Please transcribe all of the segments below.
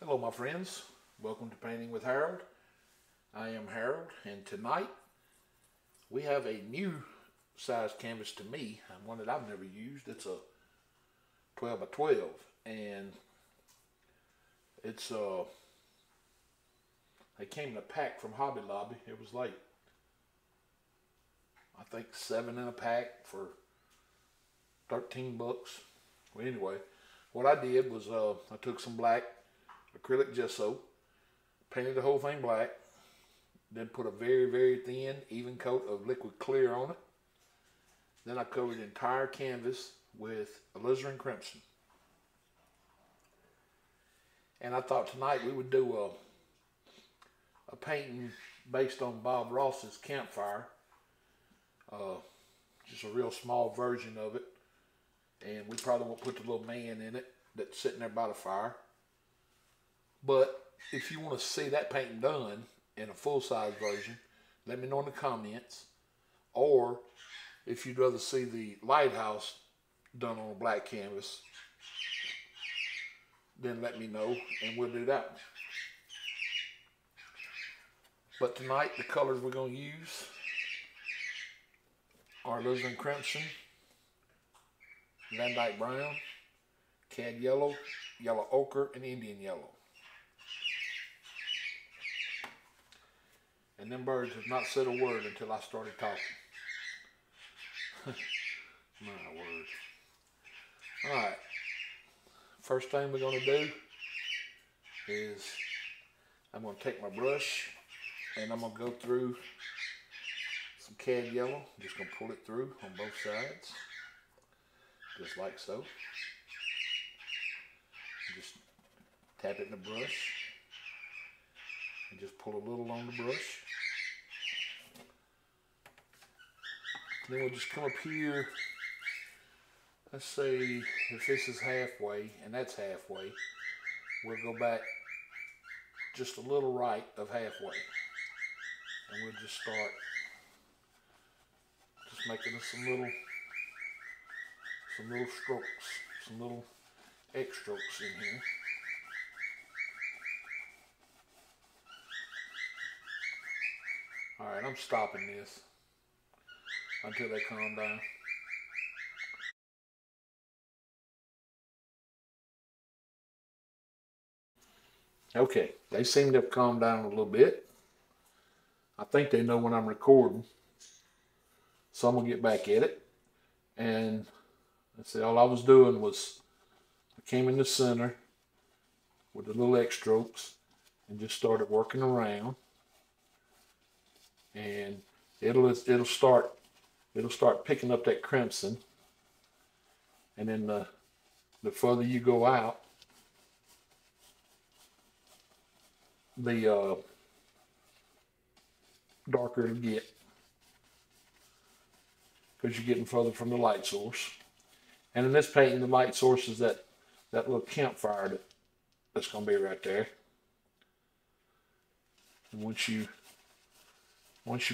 Hello my friends, welcome to Painting with Harold. I am Harold, and tonight we have a new size canvas to me, and one that I've never used. It's a 12 by 12, and it's they came in a pack from Hobby Lobby. It was like I think 7 in a pack for 13 bucks. Well, anyway, what I did was I took some black acrylic gesso, painted the whole thing black, then put a very thin even coat of liquid clear on it. Then I covered the entire canvas with alizarin crimson. And I thought tonight we would do a painting based on Bob Ross's Campfire, just a real small version of it, and we probably won't put the little man in it that's sitting there by the fire. But if you want to see that painting done in a full-size version, let me know in the comments. Or if you'd rather see the lighthouse done on a black canvas, then let me know and we'll do that one. But tonight the colors we're going to use are alizarin crimson, Van Dyke brown, cad yellow, yellow ochre, and Indian yellow. And them birds have not said a word until I started talking. My word. Alright. First thing we're going to do is I'm going to take my brush and I'm going to go through some cad yellow. I'm just going to pull it through on both sides. Just like so. Just tap it in the brush. And just pull a little on the brush. Then we'll just come up here. Let's say if this is halfway and that's halfway, we'll go back just a little right of halfway. And we'll just start just making some little strokes, some little X strokes in here. Alright, I'm stopping this until they calm down. Okay, they seem to have calmed down a little bit. I think they know when I'm recording. So I'm going to get back at it. And let's see, all I was doing was I came in the center with the little X strokes and just started working around. And it'll start picking up that crimson, and then the further you go out, the darker it'll get, because you're getting further from the light source. And in this painting, the light source is that little campfire that's going to be right there. And once you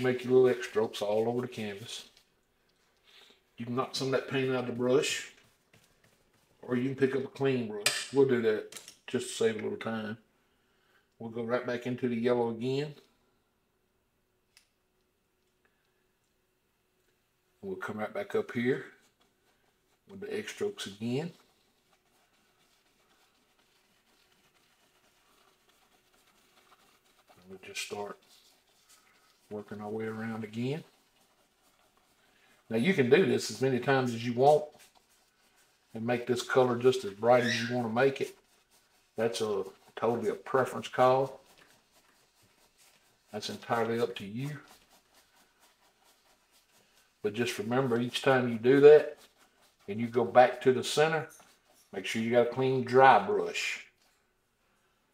make your little X strokes all over the canvas, you can knock some of that paint out of the brush, or you can pick up a clean brush. We'll do that just to save a little time. We'll go right back into the yellow again. We'll come right back up here with the X strokes again. And we'll just start working our way around again. Now you can do this as many times as you want and make this color just as bright as you want to make it. That's totally a preference call. That's entirely up to you. But just remember, each time you do that and you go back to the center, make sure you got a clean dry brush.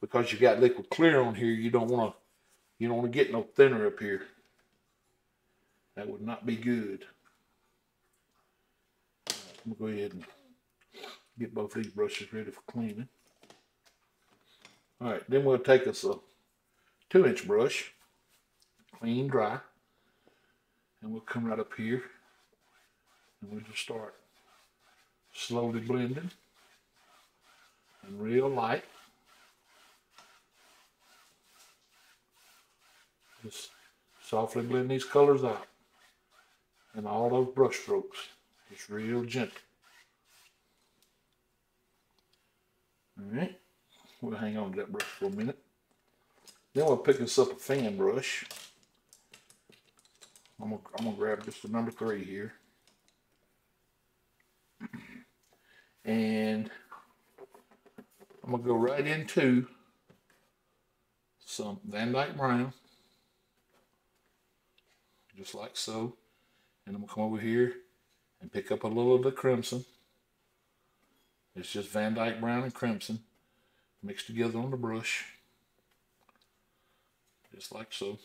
Because you got liquid clear on here, you don't want to get no thinner up here. That would not be good. I'm going to go ahead and get both these brushes ready for cleaning. Alright, then we'll take us a 2-inch brush, clean, dry, and we'll come right up here and we'll just start slowly blending and real light. Just softly blend these colors out. And all those brush strokes. Just real gentle. Alright. We'll hang on to that brush for a minute. Then we'll pick us up a fan brush. I'm gonna grab just the number 3 here. And I'm gonna go right into some Van Dyke Brown. Just like so. And I'm gonna come over here and pick up a little of the crimson. It's just Van Dyke Brown and crimson mixed together on the brush. Just like so.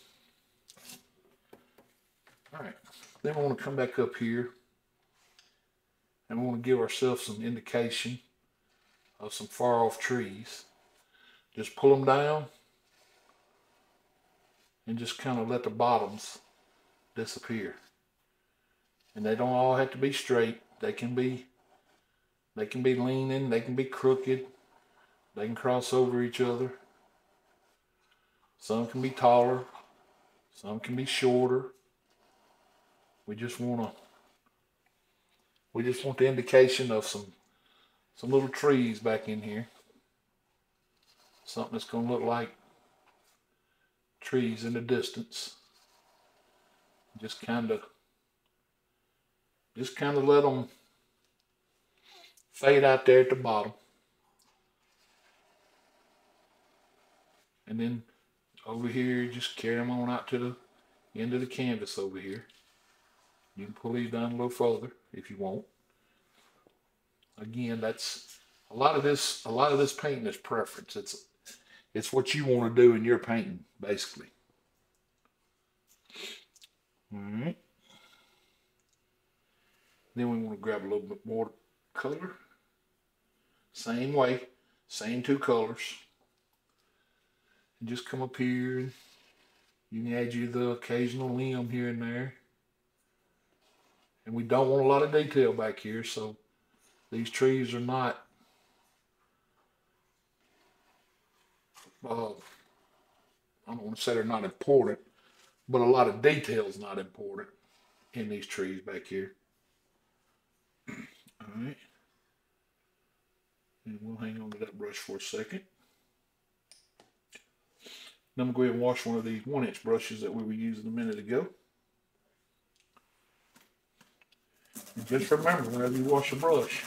Alright, then we want to come back up here and we want to give ourselves some indication of some far off trees. Just pull them down and just kind of let the bottoms disappear. And they don't all have to be straight. They can be leaning, they can be crooked, they can cross over each other. Some can be taller, some can be shorter. We just want the indication of some little trees back in here. Something that's going to look like trees in the distance. Just kind of let them fade out there at the bottom. And then over here, just carry them on out to the end of the canvas over here. You can pull these down a little further if you want. Again, that's a lot of this painting is preference. It's what you want to do in your painting, basically. Alright. Then we want to grab a little bit more color. Same way, same 2 colors. And just come up here and you can add you the occasional limb here and there. And we don't want a lot of detail back here, so these trees are not I don't want to say they're not important, but a lot of detail is not important in these trees back here. Alright. And we'll hang on to that brush for a second. Then I'm going to go ahead and wash one of these 1-inch brushes that we were using a minute ago. And just remember, whenever you wash a brush,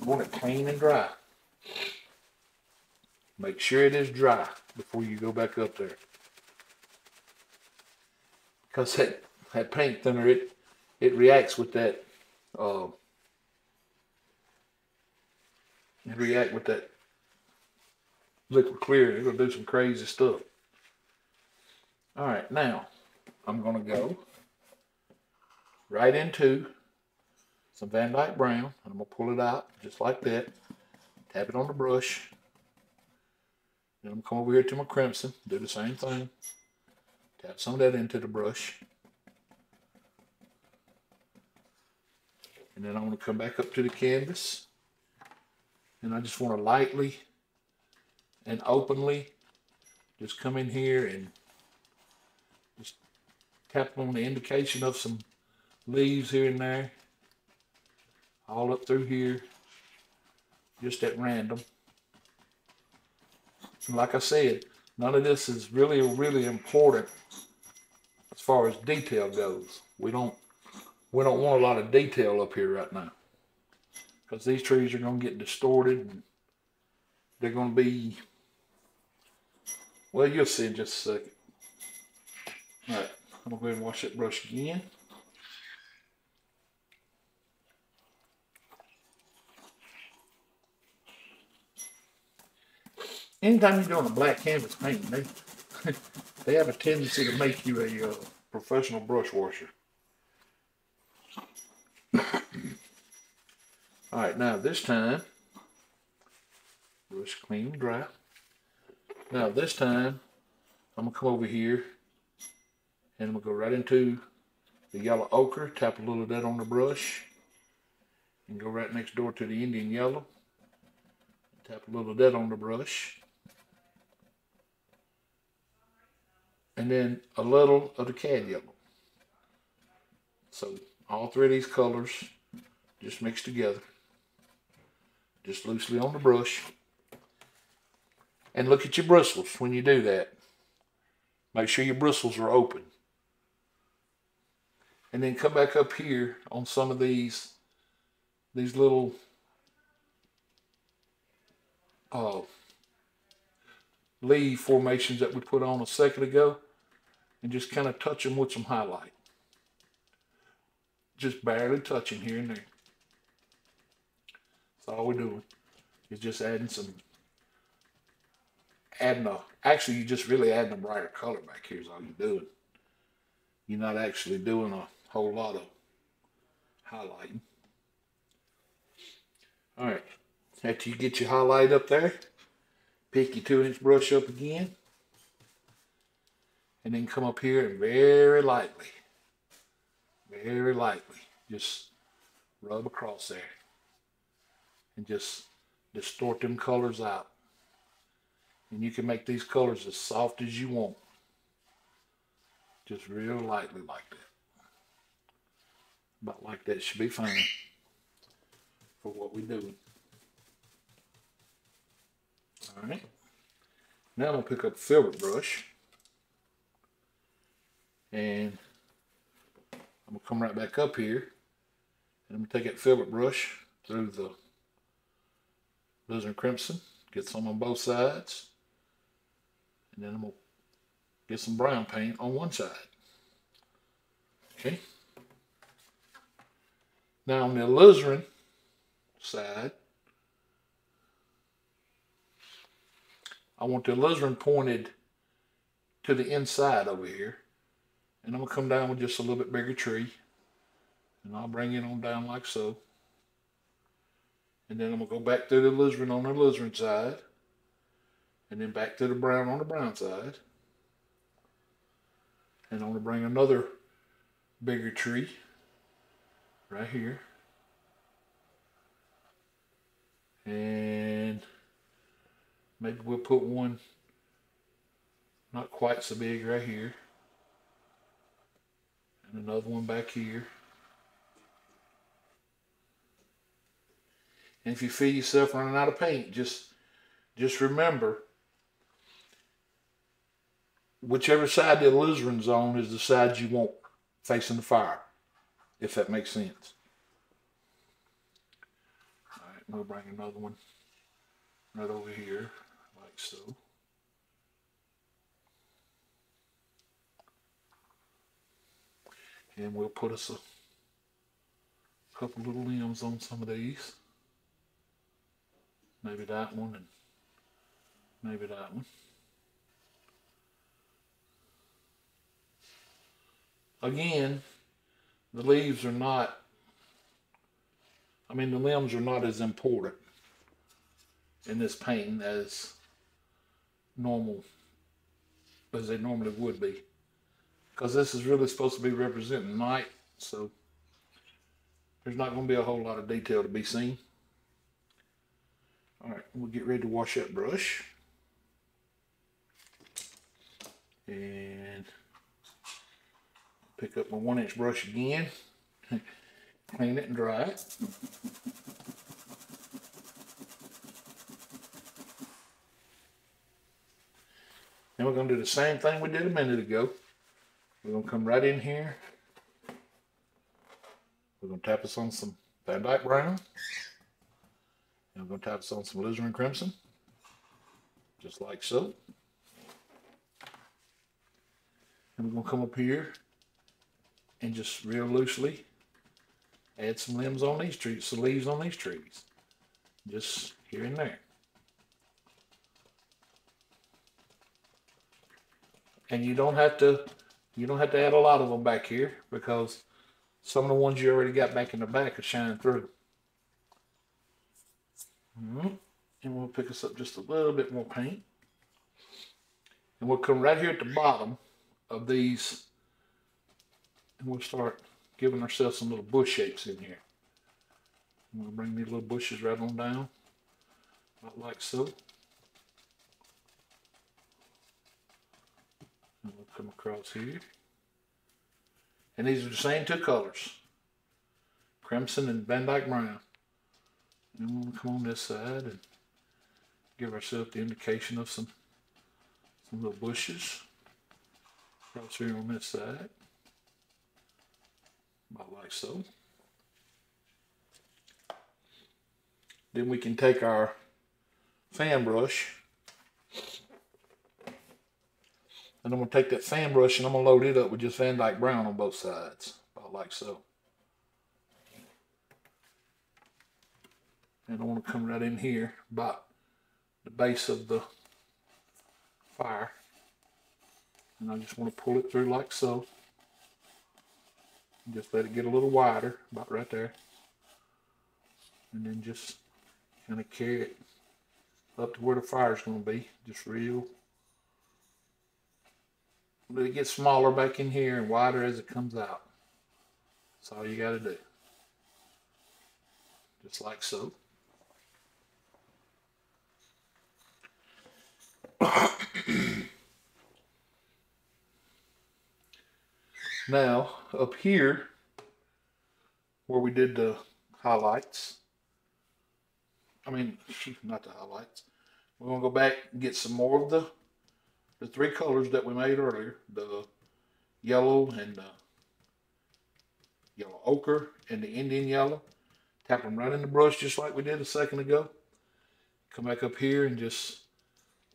you want it clean and dry. Make sure it is dry before you go back up there. Because that paint thinner, it reacts with that liquid clear. It'll do some crazy stuff. Alright, now I'm going to go right into some Van Dyke Brown. And I'm going to pull it out just like that. Tap it on the brush. Then I'm going to come over here to my crimson. Do the same thing. Tap some of that into the brush. And then I'm going to come back up to the canvas. And I just want to lightly and openly just come in here and just tap on the indication of some leaves here and there. All up through here. Just at random. And like I said, none of this is really important as far as detail goes. We don't want a lot of detail up here right now, because these trees are going to get distorted and they're going to be, well, you'll see in just a second. Alright, I'm going to go ahead and wash that brush again. Anytime you're doing a black canvas painting, they have a tendency to make you a professional brush washer. Alright, now this time, brush clean and dry. Now this time, I'm going to come over here and I'm going to go right into the yellow ochre, tap a little of that on the brush, and go right next door to the Indian yellow, tap a little of that on the brush. and then a little of the cad yellow. So all three of these colors just mixed together, just loosely on the brush. And look at your bristles when you do that. Make sure your bristles are open. And then come back up here on some of these little leaf formations that we put on a second ago, and just kind of touch them with some highlight. Just barely touching here and there. That's all we're doing. Is just actually you're just really adding a brighter color back here is all you're doing. You're not actually doing a whole lot of highlighting. Alright, after you get your highlight up there, pick your 2-inch brush up again, and then come up here and very lightly, just rub across there, and just distort them colors out. And you can make these colors as soft as you want. Just real lightly like that. About like that should be fine for what we're doing. Alright. Now I'm going to pick up a filbert brush. And I'm going to come right back up here. And I'm going to take that filbert brush through the alizarin crimson. Get some on both sides. And then I'm going to get some brown paint on one side. Okay. Now on the alizarin side, I want the alizarin pointed to the inside over here. And I'm going to come down with just a little bit bigger tree. And I'll bring it on down like so. And then I'm going to go back through the alizarin on the alizarin side. And then back to the brown on the brown side. And I'm going to bring another bigger tree right here. And maybe we'll put one not quite so big right here. And another one back here. And if you feel yourself running out of paint, just remember, whichever side the alizarin's on is the side you want facing the fire, if that makes sense. Alright, we'll bring another one right over here, like so. And we'll put us a couple little limbs on some of these. Maybe that one and maybe that one. Again, the leaves are not, the limbs are not as important in this painting as they normally would be. Because this is really supposed to be representing night, so there's not going to be a whole lot of detail to be seen. Alright, we'll get ready to wash that brush. And pick up my 1-inch brush again, clean it and dry it. Then we're going to do the same thing we did a minute ago. We're going to come right in here. We're going to tap us on some Van Dyke brown. And we're going to tap us on some alizarin crimson. Just like so. And we're going to come up here and just real loosely add some limbs on these trees, some leaves on these trees. Just here and there. And you don't have to add a lot of them back here, because some of the ones you already got back in the back are shining through. And we'll pick us up just a little bit more paint. And we'll come right here at the bottom of these, and we'll start giving ourselves some little bush shapes in here. And we'll bring these little bushes right on down, about like so. And we'll come across here. And these are the same two colors, crimson and Van Dyke brown. And we're going to come on this side and give ourselves the indication of some little bushes across here on this side, about like so. Then we can take our fan brush, and I'm going to take that fan brush and I'm going to load it up with just Van Dyke brown on both sides, about like so. And I want to come right in here about the base of the fire, and I just want to pull it through like so. Just let it get a little wider, about right there, and then just kind of carry it up to where the fire's going to be, just real. Let it get smaller back in here and wider as it comes out. That's all you got to do. Just like so. Now, up here, where we did the highlights, not the highlights, we're going to go back and get some more of the three colors that we made earlier, the yellow and the yellow ochre and the Indian yellow. Tap them right in the brush just like we did a second ago. Come back up here and just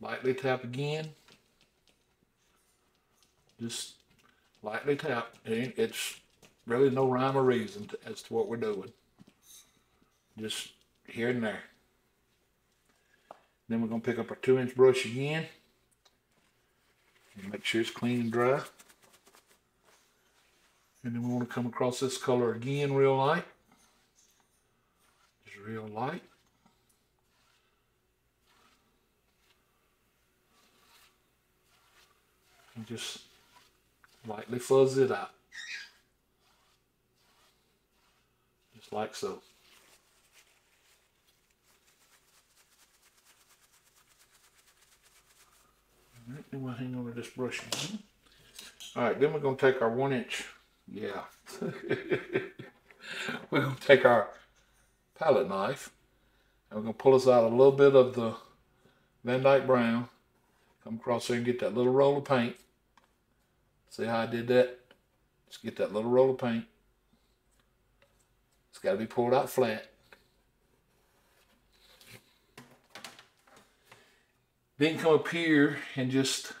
lightly tap again. Just lightly tap. It's really no rhyme or reason as to what we're doing. Just here and there. Then we're going to pick up our 2-inch brush again. And make sure it's clean and dry. And then we want to come across this color again real light. Just real light. And just lightly fuzz it out. Just like so. Alright, then we'll hang on to this brush again. Alright, then we're going to take our 1-inch, yeah. We're going to take our palette knife and we're going to pull us out a little bit of the Van Dyke brown. Come across there and get that little roll of paint. See how I did that? Just get that little roll of paint. It's got to be pulled out flat. Then come up here and just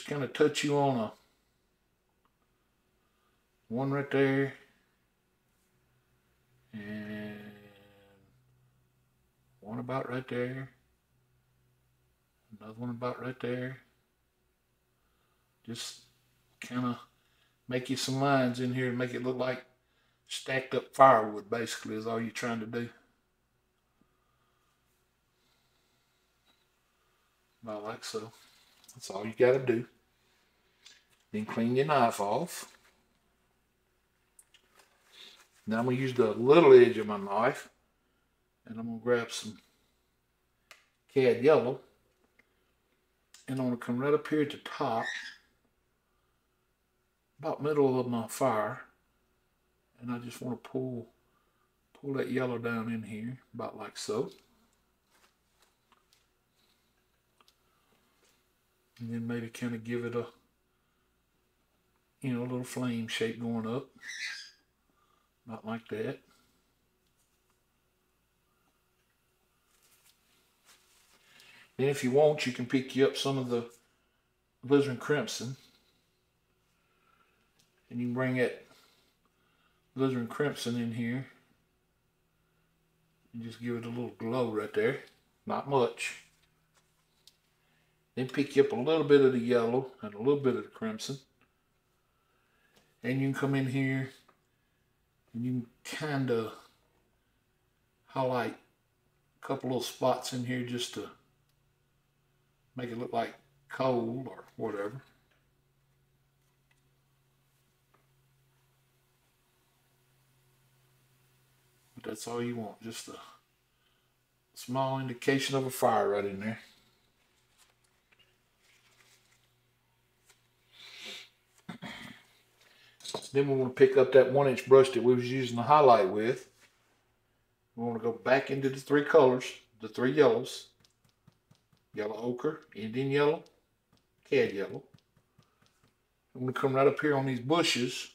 kind of touch you on one right there, and one about right there, another one about right there. Just kind of make you some lines in here and make it look like stacked up firewood, basically, is all you're trying to do. About like so. That's all you got to do. Then clean your knife off. Now I'm going to use the little edge of my knife, and I'm going to grab some cad yellow, and I'm going to come right up here at the top, about middle of my fire, and I just want to pull that yellow down in here, about like so. And then maybe kind of give it a little flame shape going up. Not like that. Then if you want, you can pick you up some of the alizarin crimson. And you can bring that alizarin crimson in here. And just give it a little glow right there. Not much. Then pick you up a little bit of the yellow and a little bit of the crimson. And you can come in here and you can kind of highlight a couple little spots in here just to make it look like coal or whatever. But that's all you want, just a small indication of a fire right in there. Then we want to pick up that 1-inch brush that we was using to highlight with. We want to go back into the 3 colors, the 3 yellows. Yellow ochre, Indian yellow, cad yellow. I'm going to come right up here on these bushes,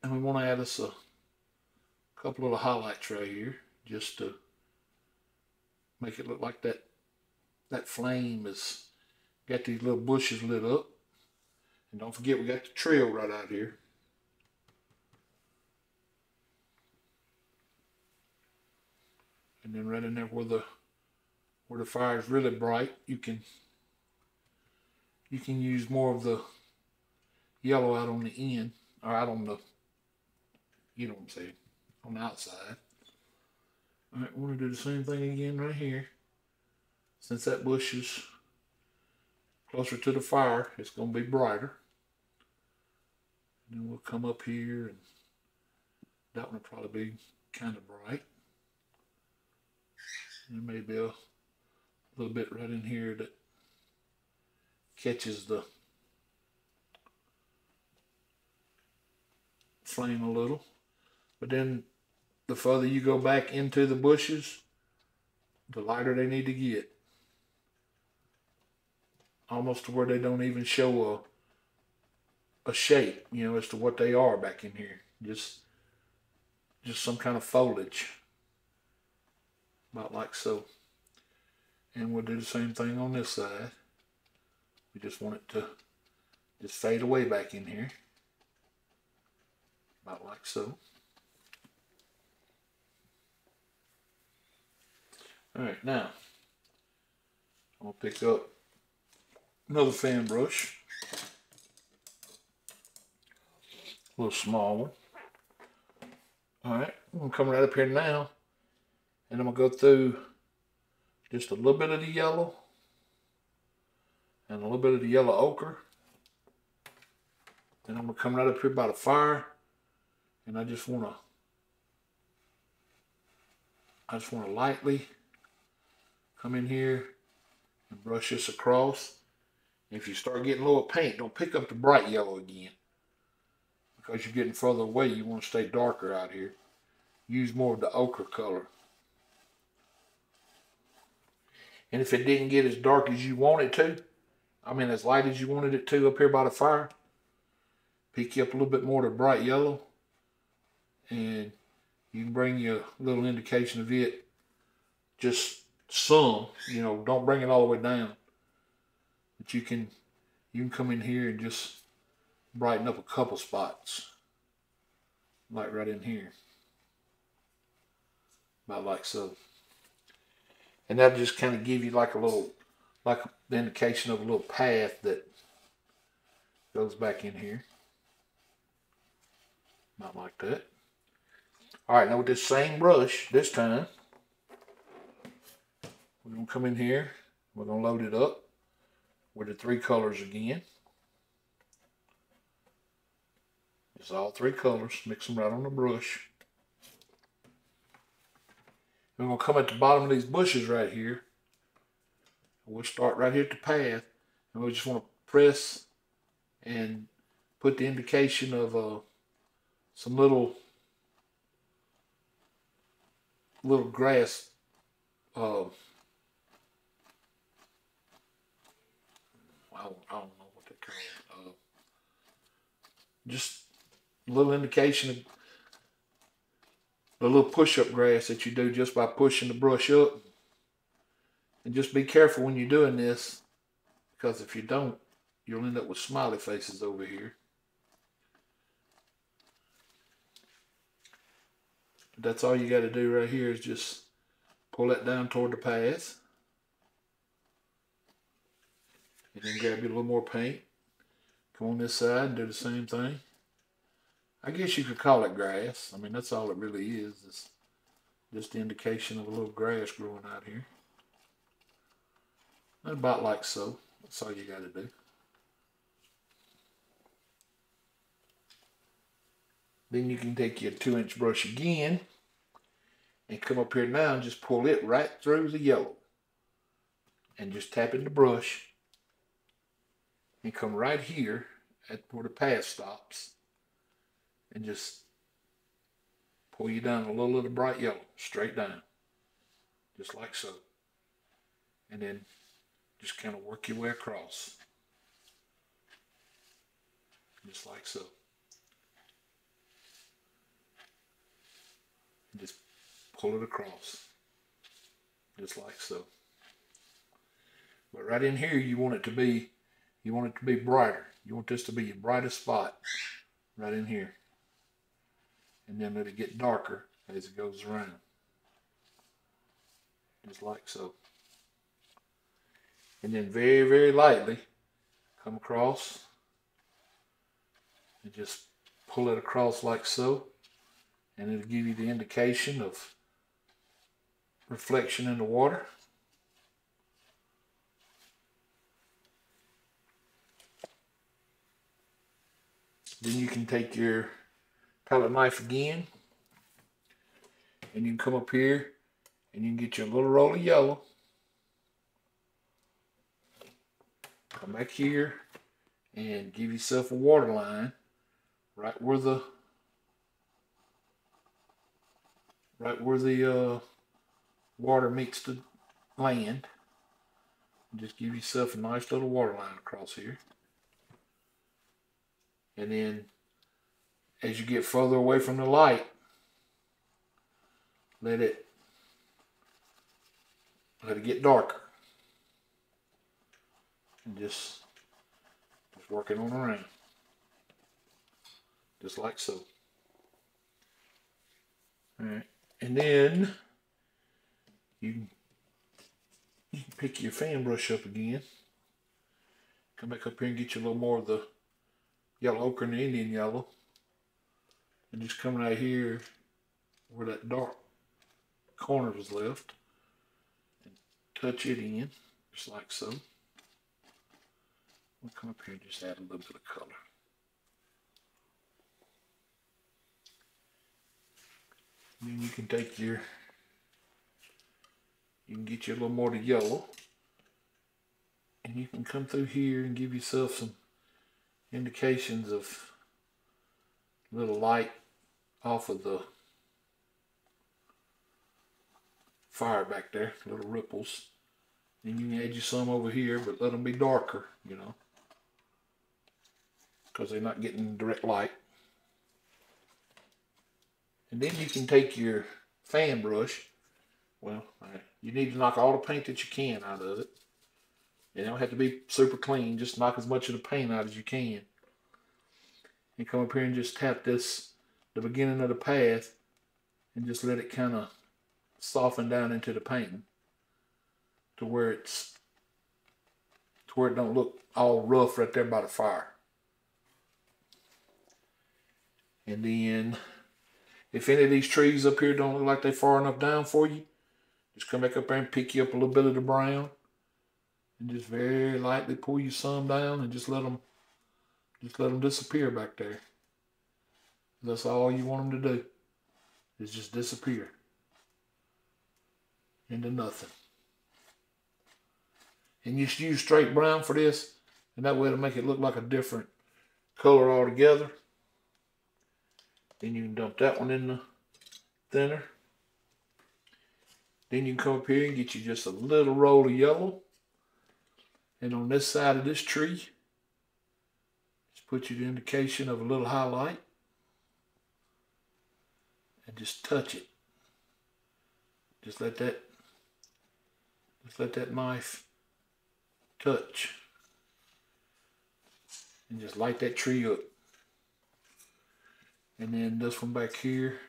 and we want to add us a couple little highlights right here, just to make it look like that flame has got these little bushes lit up. And don't forget, we got the trail right out here. And then right in there where the fire is really bright, you can use more of the yellow out on the end, or out on the, you know what I'm saying, on the outside. All right, we're going to do the same thing again right here. Since that bush is closer to the fire, it's going to be brighter. And then we'll come up here, and that one will probably be kind of bright. And maybe a little bit right in here that catches the flame a little. But then the further you go back into the bushes, the lighter they need to get. Almost to where they don't even show a shape, you know, as to what they are back in here. Just some kind of foliage. About like so. And we'll do the same thing on this side. We just want it to just fade away back in here. About like so. Alright, now I'm going to pick up another fan brush. A little small one. Alright, I'm going to come right up here now, and I'm going to go through just a little bit of the yellow and a little bit of the yellow ochre. And I'm going to come right up here by the fire, and I just want to lightly come in here and brush this across. If you start getting low of paint, don't pick up the bright yellow again, because you're getting further away. You want to stay darker out here. Use more of the ochre color. And if it didn't get as dark as you want it to, I mean as light as you wanted it to up here by the fire, pick you up a little bit more of the bright yellow, and you can bring you a little indication of it, just some, you know, don't bring it all the way down. But you can come in here and just brighten up a couple spots, like right in here, about like so. And that'll just kind of give you like a little, like the indication of a little path that goes back in here. Not like that. Alright, now with this same brush, this time, we're going to come in here, we're going to load it up with the 3 colors again. It's all 3 colors, mix them right on the brush. We're going to come at the bottom of these bushes right here. We'll start right here at the path, and we just want to press and put the indication of some little grass. I don't know what they call it. Just a little indication of the little push-up grass that you do just by pushing the brush up. And just be careful when you're doing this, because if you don't, you'll end up with smiley faces over here. But that's all you got to do right here, is just pull that down toward the path. And then grab you a little more paint. Come on this side and do the same thing. I guess you could call it grass. I mean, that's all it really is. It's just the indication of a little grass growing out here. About like so. That's all you got to do. Then you can take your 2-inch brush again and come up here now and just pull it right through the yellow. And just tap in the brush and come right here at where the path stops, and just pull you down a little of the bright yellow, straight down, just like so. And then just kind of work your way across, just like so. And just pull it across, just like so. But right in here, you want it to be brighter. You want this to be your brightest spot, right in here. And then let it get darker as it goes around, just like so. And then very, very lightly come across and just pull it across like so. And it'll give you the indication of reflection in the water. Then you can take your palette knife again, and you can come up here and you can get your little roll of yellow. Come back here and give yourself a water line right where the water meets the land. And just give yourself a nice little water line across here. And then as you get further away from the light, let it get darker. And just work it on around. Just like so. Alright. And then you can pick your fan brush up again. Come back up here and get you a little more of the yellow ochre and the Indian yellow. And just come right here where that dark corner was left. And touch it in, just like so. We'll come up here and just add a little bit of color. And then you can take you can get you a little more of the yellow. And you can come through here and give yourself some indications of little light off of the fire back there, little ripples. And you can add you some over here, but let them be darker, you know, because they're not getting direct light. And then you can take your fan brush. Well, you need to knock all the paint that you can out of it. It don't have to be super clean. Just knock as much of the paint out as you can. And come up here and just tap this, the beginning of the path, and just let it kind of soften down into the painting to where it don't look all rough right there by the fire. And then if any of these trees up here don't look like they're far enough down for you, just come back up there and pick you up a little bit of the brown and just very lightly pull you some down and just let them disappear back there. That's all you want them to do, is just disappear into nothing. And you should use straight brown for this, and that way it'll make it look like a different color altogether. Then you can dump that one in the thinner. Then you can come up here and get you just a little roll of yellow. And on this side of this tree, just put you the indication of a little highlight. And just touch it. Just let that knife touch. And just light that tree up. And then this one back here,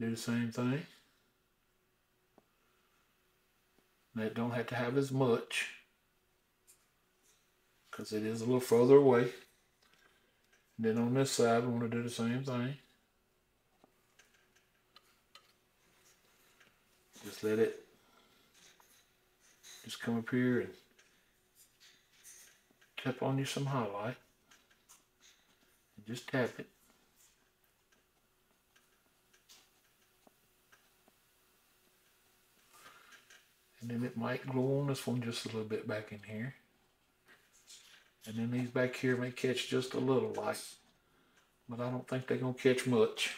do the same thing. That don't have to have as much, because it is a little further away. And then on this side, we want to do the same thing. Just let it, just come up here and tap on you some highlight. And just tap it. And then it might glow on this one just a little bit back in here. And then these back here may catch just a little light, but I don't think they're going to catch much.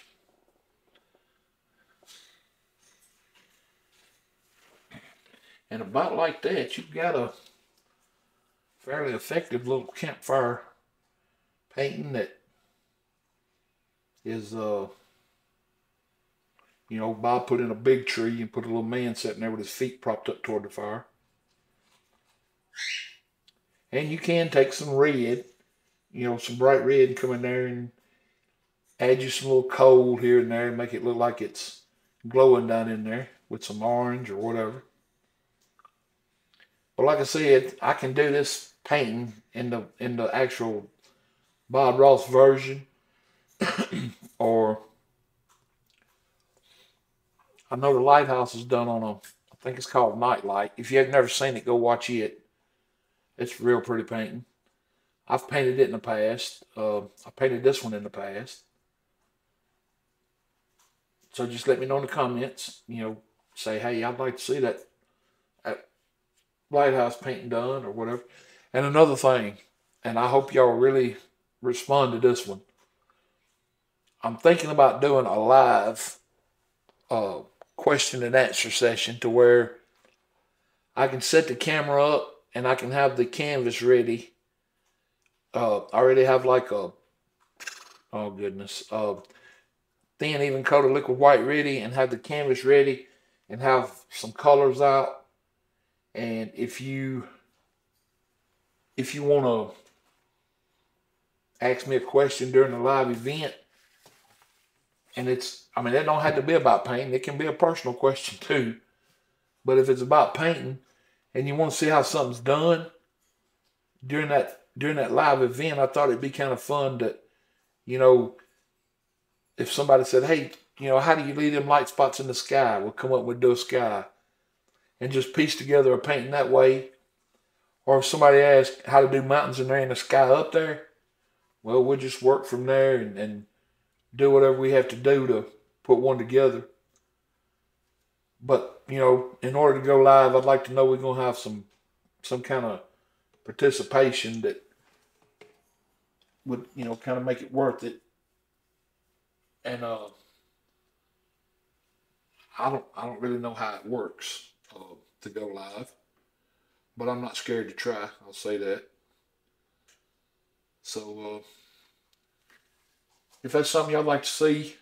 And about like that, you've got a fairly effective little campfire painting that is, you know, Bob put in a big tree and put a little man sitting there with his feet propped up toward the fire. And you can take some red, you know, some bright red, and come in there and add you some little coal here and there and make it look like it's glowing down in there with some orange or whatever. But like I said, I can do this painting in the actual Bob Ross version, or I know the Lighthouse is done on a, I think it's called Nightlight. If you have never seen it, go watch it. It's real pretty painting. I've painted it in the past. I painted this one in the past. So just let me know in the comments. You know, say, hey, I'd like to see that Lighthouse painting done or whatever. And another thing, and I hope y'all really respond to this one. I'm thinking about doing a live question and answer session to where I can set the camera up and I can have the canvas ready. I already have like a, oh goodness, thin even coat of liquid white ready, and have the canvas ready and have some colors out. And if you want to ask me a question during the live event, and it's, I mean, it don't have to be about painting. It can be a personal question too. But if it's about painting and you want to see how something's done during that live event, I thought it'd be kind of fun to, you know, if somebody said, hey, you know, how do you leave them light spots in the sky? We'll come up with do a sky and just piece together a painting that way. Or if somebody asks how to do mountains and they're in the sky up there, well, we'll just work from there and do whatever we have to do to put one together. But, you know, in order to go live, I'd like to know we're going to have some kind of participation that would, you know, kind of make it worth it. And I don't really know how it works to go live, but I'm not scared to try. I'll say that. So if that's something y'all like to see,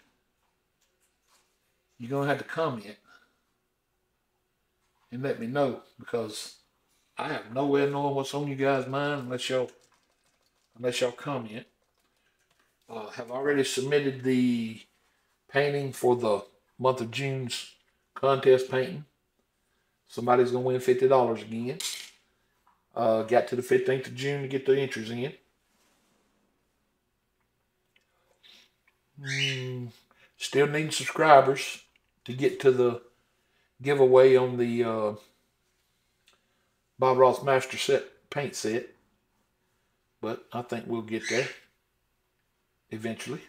you're gonna have to comment and let me know, because I have no way of knowing what's on you guys' mind unless y'all comment. Have already submitted the painting for the month of June's contest painting. Somebody's going to win $50 again. Got to the 15th of June to get the entries in. Still needing subscribers to get to the giveaway on the Bob Ross Master Set paint set. But I think we'll get there eventually.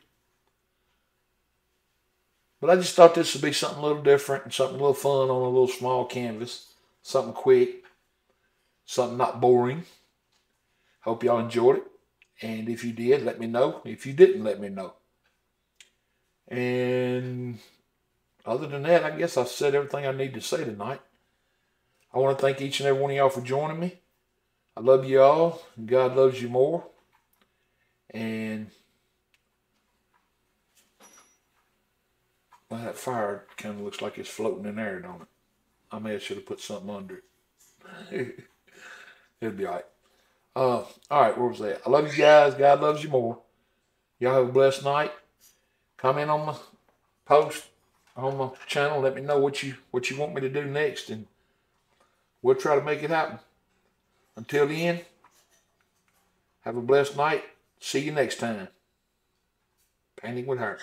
But I just thought this would be something a little different and something a little fun on a little small canvas. Something quick. Something not boring. Hope y'all enjoyed it. And if you did, let me know. If you didn't, let me know. And other than that, I guess I've said everything I need to say tonight. I want to thank each and every one of y'all for joining me. I love you all. And God loves you more. And well, that fire kind of looks like it's floating in there, don't it? I may have should have put something under it. It'll be all right. All right, where was that? I love you guys. God loves you more. Y'all have a blessed night. Comment on my post on my channel. Let me know what you want me to do next, and we'll try to make it happen. Until then, have a blessed night. See you next time. Painting with Heart.